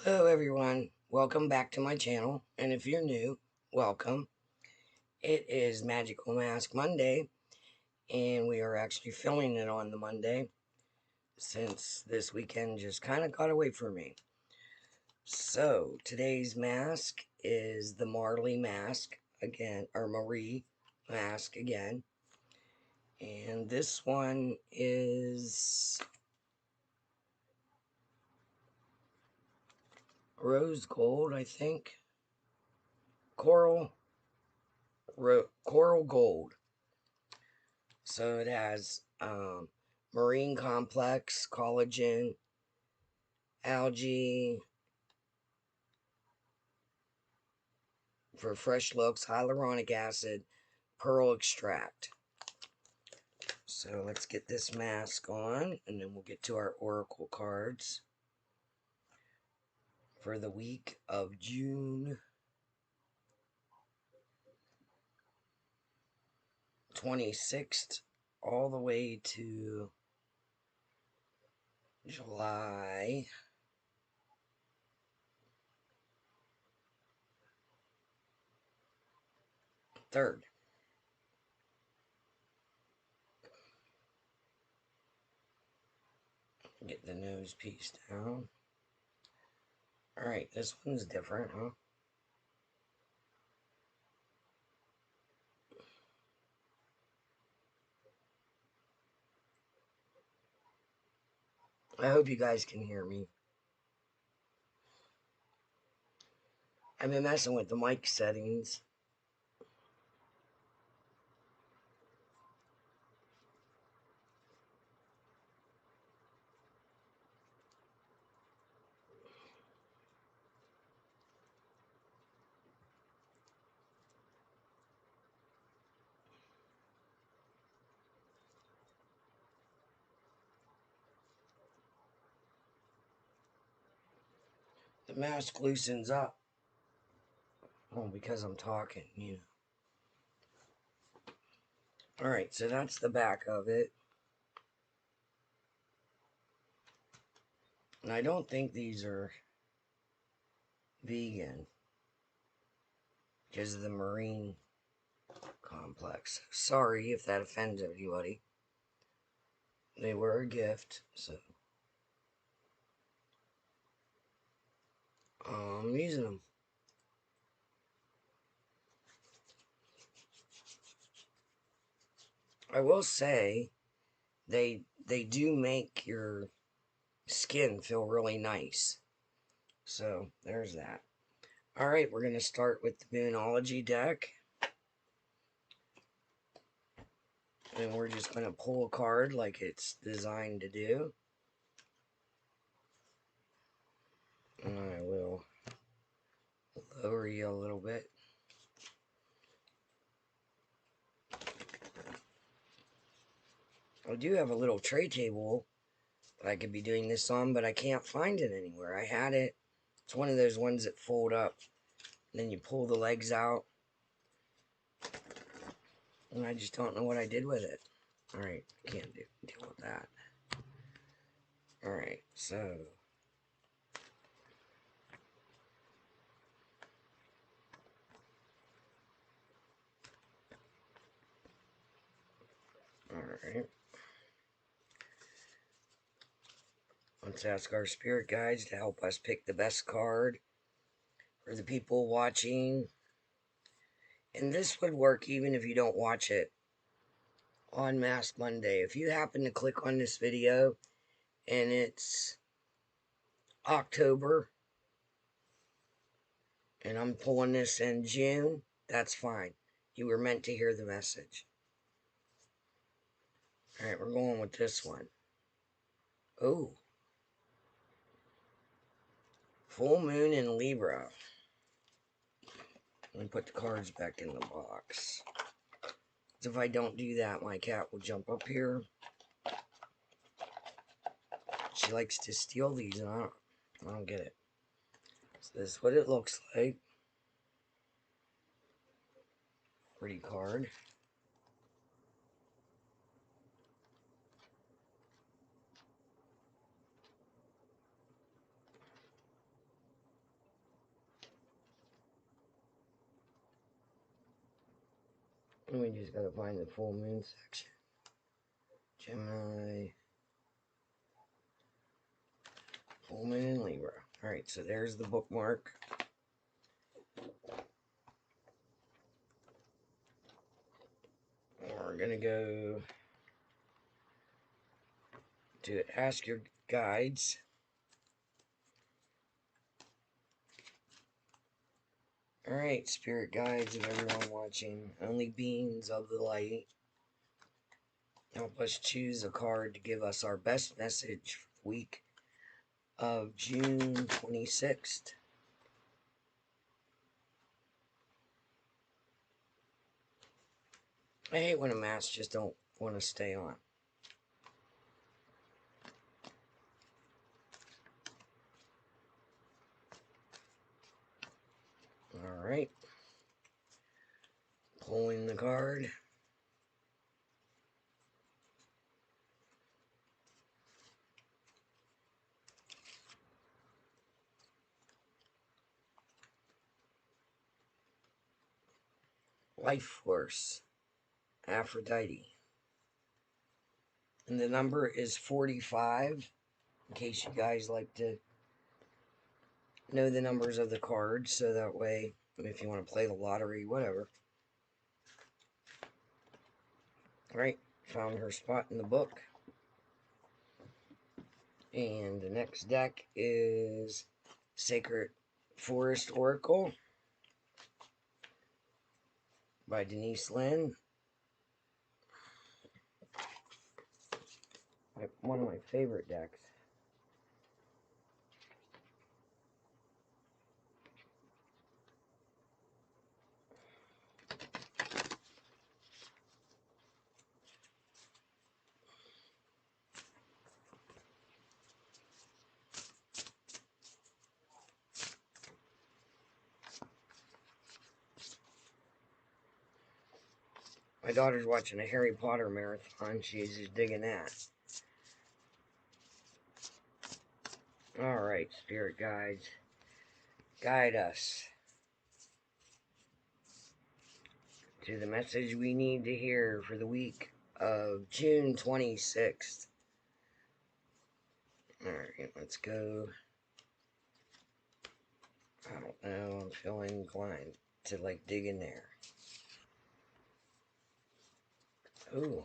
Hello everyone, welcome back to my channel, and if you're new, welcome. It is Magical Mask Monday, and we are actually filming it on the Monday, since this weekend just kind of got away from me. So, today's mask is the Marley mask, again, or Marie mask again, and this one is rose gold, I think, coral gold. So it has marine complex, collagen, algae for fresh looks, hyaluronic acid, pearl extract. So let's get this mask on, and then we'll get to our oracle cards for the week of June 26th all the way to July 3rd. Get the nose piece down. Alright, this one's different, huh? I hope you guys can hear me. I've been messing with the mic settings. The mask loosens up. Oh, because I'm talking, you know. Alright, so that's the back of it. And I don't think these are vegan because of the marine complex. Sorry if that offends anybody. They were a gift, so I'm using them. I will say they do make your skin feel really nice. So there's that. Alright, we're going to start with the Moonology deck. And we're just going to pull a card like it's designed to do. And I will lower you a little bit. I do have a little tray table that I could be doing this on, but I can't find it anywhere. I had it. It's one of those ones that fold up. And then you pull the legs out. And I just don't know what I did with it. Alright, I can't deal with that. Alright, so alright. Let's ask our spirit guides to help us pick the best card for the people watching. And this would work even if you don't watch it on Mask Monday. If you happen to click on this video and it's October and I'm pulling this in June, that's fine. You were meant to hear the message. Alright, we're going with this one. Oh. Full Moon in Libra. Let me put the cards back in the box. If I don't do that, my cat will jump up here. She likes to steal these, and I don't get it. So this is what it looks like. Pretty card. And we just gotta find the full moon section. Gemini, full moon in Libra. Alright, so there's the bookmark. We're gonna go to Ask Your Guides. Alright, spirit guides of everyone watching, only beings of the light, help us choose a card to give us our best message for the week of June 26th. I hate when a mask just don't want to stay on. Alright. Pulling the card. Life Force. Aphrodite. And the number is 45. In case you guys like to know the numbers of the cards, so that way, if you want to play the lottery, whatever. Alright, found her spot in the book. And the next deck is Sacred Forest Oracle by Denise Lynn. One of my favorite decks. My daughter's watching a Harry Potter marathon. She's just digging that. Alright, spirit guides. Guide us to the message we need to hear for the week of June 26th. Alright, let's go. I don't know, I'm feeling inclined to like dig in there. Ooh.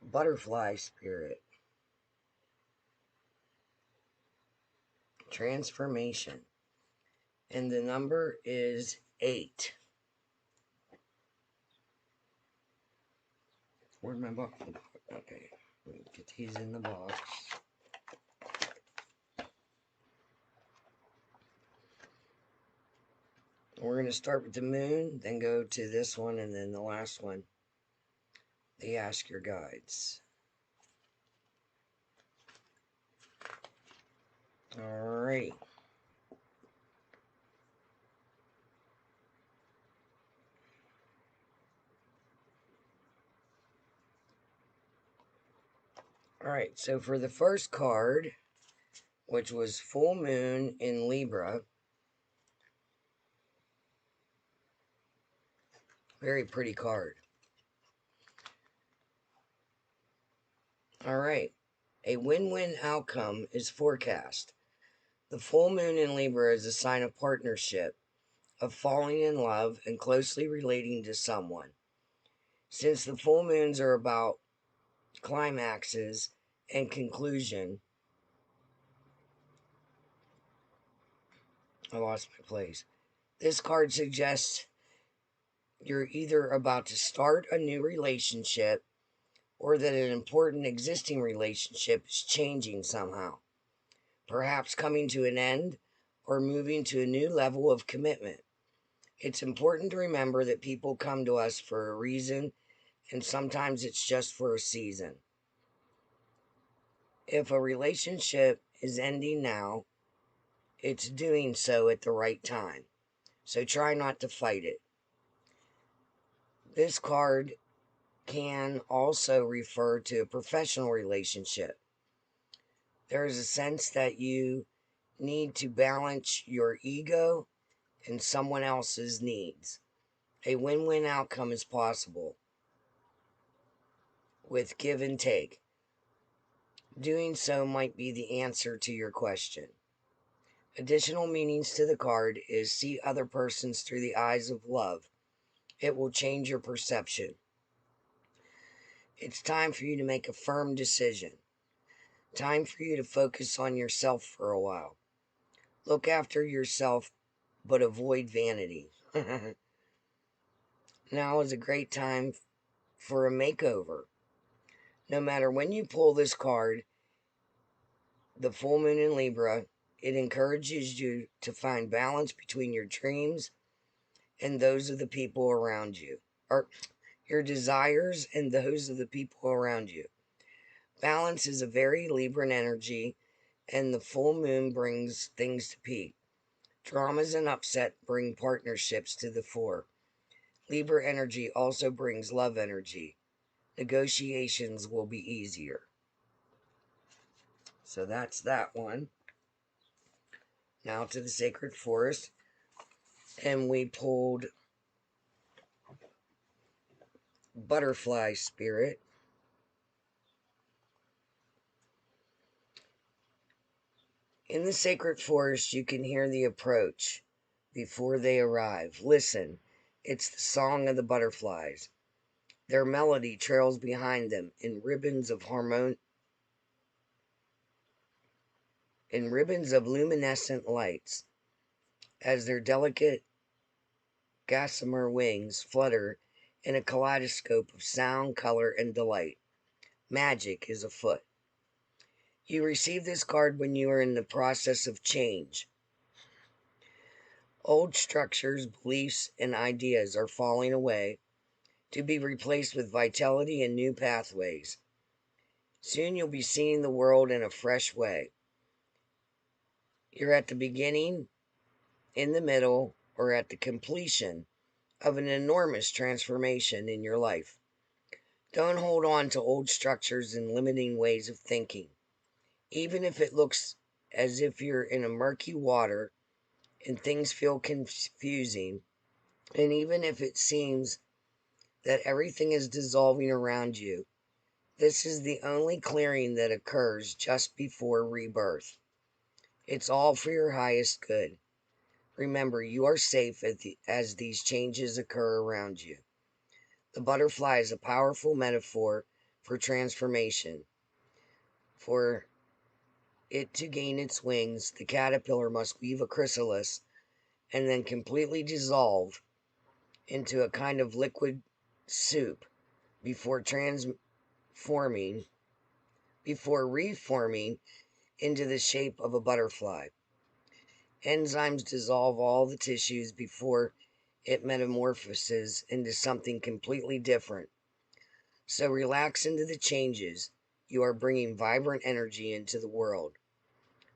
Butterfly spirit. Transformation. And the number is 8. Where'd my box? Okay, let me get these in the box. We're going to start with the moon, then go to this one, and then the last one, the Ask Your Guides. Alright. Alright, so for the first card, which was full moon in Libra, very pretty card. Alright, a win-win outcome is forecast. The full moon in Libra is a sign of partnership, of falling in love and closely relating to someone. Since the full moons are about climaxes and conclusion, I lost my place. This card suggests you're either about to start a new relationship or that an important existing relationship is changing somehow, perhaps coming to an end or moving to a new level of commitment. It's important to remember that people come to us for a reason, and sometimes it's just for a season. If a relationship is ending now, it's doing so at the right time. So try not to fight it. This card can also refer to a professional relationship. There is a sense that you need to balance your ego and someone else's needs. A win-win outcome is possible with give and take. Doing so might be the answer to your question. Additional meanings to the card is see other persons through the eyes of love. It will change your perception. It's time for you to make a firm decision. Time for you to focus on yourself for a while. Look after yourself, but avoid vanity. Now is a great time for a makeover. No matter when you pull this card, the full moon in Libra, it encourages you to find balance between your dreams and those of the people around you, or your desires and those of the people around you. Balance is a very Libran energy, and the full moon brings things to peak. Dramas and upset bring partnerships to the fore. Libra energy also brings love energy. Negotiations will be easier. So that's that one. Now to the sacred forest. And we pulled butterfly spirit. In the sacred forest, you can hear the approach before they arrive. Listen, it's the song of the butterflies. Their melody trails behind them in ribbons of luminescent lights, as their delicate gossamer wings flutter in a kaleidoscope of sound, color, and delight. Magic is afoot. You receive this card when you are in the process of change. Old structures, beliefs, and ideas are falling away to be replaced with vitality and new pathways. Soon you'll be seeing the world in a fresh way. You're at the beginning, in the middle, or at the completion of an enormous transformation in your life. Don't hold on to old structures and limiting ways of thinking. Even if it looks as if you're in a murky water and things feel confusing, and even if it seems that everything is dissolving around you, this is the only clearing that occurs just before rebirth. It's all for your highest good. Remember, you are safe as these changes occur around you. The butterfly is a powerful metaphor for transformation. For it to gain its wings, the caterpillar must weave a chrysalis and then completely dissolve into a kind of liquid soup before reforming into the shape of a butterfly. Enzymes dissolve all the tissues before it metamorphoses into something completely different. So relax into the changes. You are bringing vibrant energy into the world.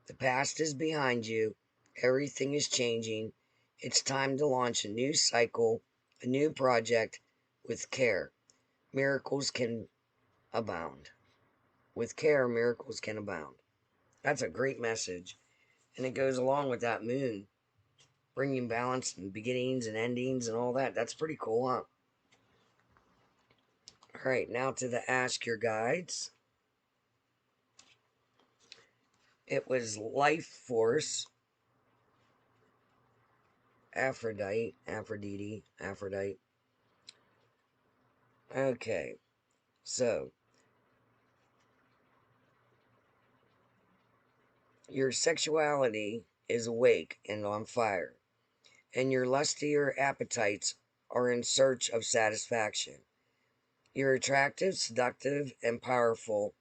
The past is behind you. Everything is changing. It's time to launch a new cycle, a new project with care. Miracles can abound. With care, miracles can abound. That's a great message. And it goes along with that moon, bringing balance and beginnings and endings and all that. That's pretty cool, huh? All right, now to the Ask Your Guides. It was Life Force, Aphrodite. Okay, so your sexuality is awake and on fire, and your lustier appetites are in search of satisfaction. You're attractive, seductive, and powerful,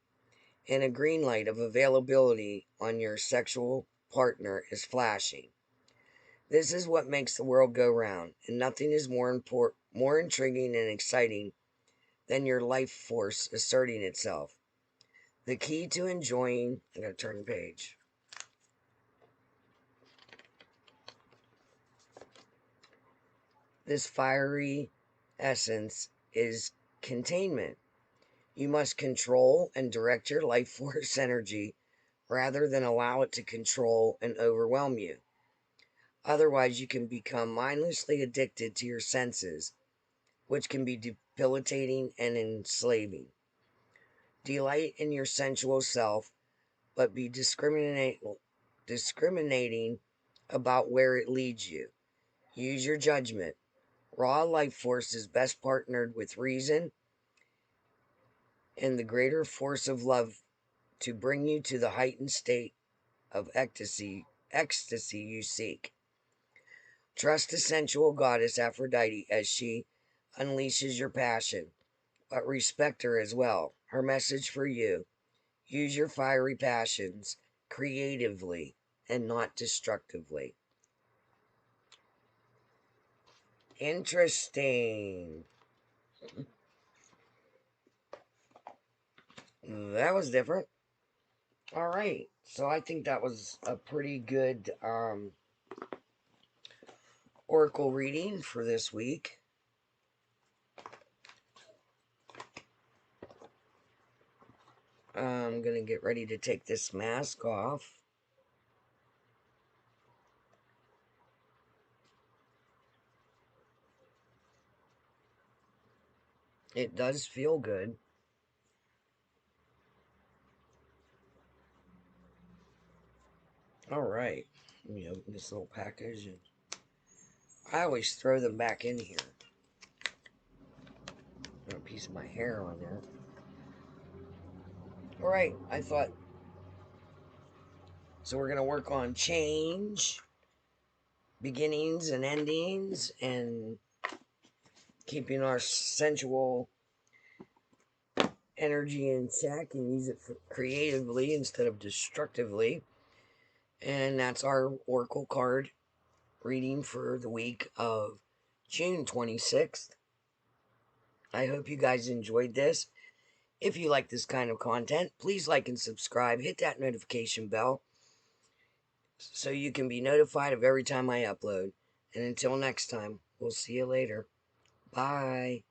and a green light of availability on your sexual partner is flashing. This is what makes the world go round, and nothing is more intriguing and exciting than your life force asserting itself. The key to enjoying... I'm going to turn the page. This fiery essence is containment. You must control and direct your life force energy rather than allow it to control and overwhelm you. Otherwise, you can become mindlessly addicted to your senses which can be debilitating and enslaving. Delight in your sensual self, but be discriminating about where it leads you. Use your judgment. Raw life force is best partnered with reason and the greater force of love to bring you to the heightened state of ecstasy you seek. Trust the sensual goddess Aphrodite as she unleashes your passion, but respect her as well. Her message for you: use your fiery passions creatively and not destructively. Interesting. That was different. All right. So I think that was a pretty good oracle reading for this week. I'm going to get ready to take this mask off. It does feel good. All right. Let me open this little package. And I always throw them back in here. Got a piece of my hair on there. All right. I thought. So we're going to work on change, beginnings and endings, and keeping our sensual energy in check and use it creatively instead of destructively. And that's our oracle card reading for the week of June 26th. I hope you guys enjoyed this. If you like this kind of content, please like and subscribe. Hit that notification bell so you can be notified of every time I upload. And until next time, we'll see you later. Bye.